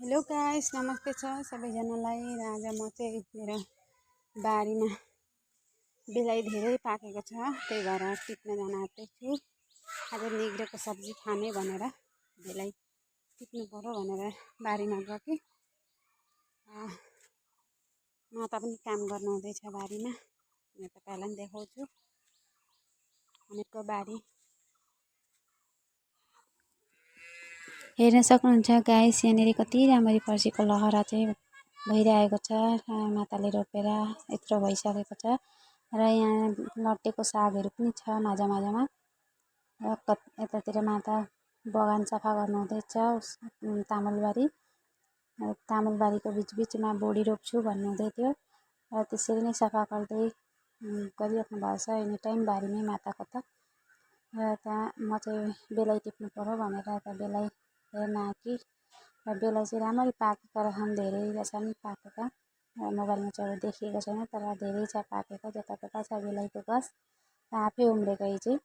Hello guys, नमस्ते छ सबैजनालाई। र आज म चाहिँ मेरो बारीमा बेलै धेरै पाकेको छ, त्यही भएर टिप्न जान आँटेको छु। आज निग्रेको सब्जी खाने भनेर बेलै टिप्नु पर्यो भनेर बारीमा गएँ। माता पनि काम गर्नु हुँदैछ बारीमा। म तपाईँलाई पनि देखाउँछु हामीहरूको बारी। हेर्न सक्नुहुन्छ गाइस, यहाँनिर कति राम्ररी पर्सीको लहरा चाहिँ भइरहेको छ। माताले रोपेर यत्रो भइसकेको छ र यहाँ लट्टेको सागहरू पनि छ माझा माझामा। र यतातिर माता बगान सफा गर्नु हुँदैछ, तामुलबारीको बिचबिचमा बोडी रोप्छु भन्नुहुँदै थियो र त्यसरी नै सफा गर्दै गरिराख्नु भएको छ एनी टाइम बारीमै माताको त। र त्यहाँ म चाहिँ बेलै टिप्नु पर्यो भनेर यता बेलै हेर्न आएँ र बेलै चाहिँ राम्ररी पाकेका रहन्, धेरै छन् पाकेका। मोबाइलमा चाहिँ देखिएको छैन तर धेरै छ पाकेको, जतातता छ बेलैको गस र आफै उम्रेको चाहिँ।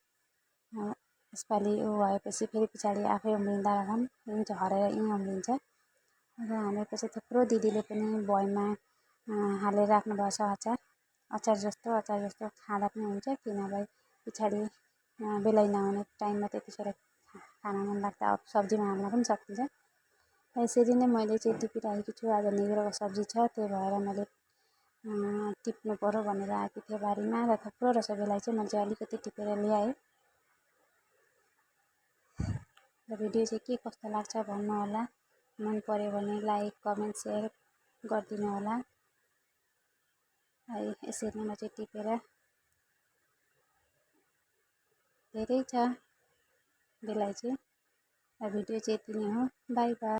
यसपालि भएपछि फेरि पछाडि आफै उम्रिँदा रहन्, झरेर यहीँ उम्रिन्छ। र हामीहरूको चाहिँ थुप्रो दिदीले पनि भुइँमा हालेर राख्नुभएको छ अचार जस्तो खाँदा पनि हुन्छ, कि नभए पछाडि बेलै नहुने टाइममा त्यतिखेर खान मन लाग्दा सब्जीमा हाल्न पनि सकिन्छ। यसरी नै मैले चाहिँ टिपिरहेको छु। आज निग्रोको सब्जी छ, त्यही भएर मैले टिप्नु पर्यो भनेर आएको थिएँ बारीमा। र थुप्रो रहेछ बेला चाहिँ मैले चाहिँ अलिकति टिपेर ल्याएँ। र भिडियो चाहिँ के कस्तो लाग्छ भन्नु होला। मन पर्यो भने लाइक कमेन्ट सेयर गरिदिनु होला। यसरी नै म चाहिँ टिपेर धेरै छ बेला चाहिँ। भिडियो चाहिँ यति नै हो। By by.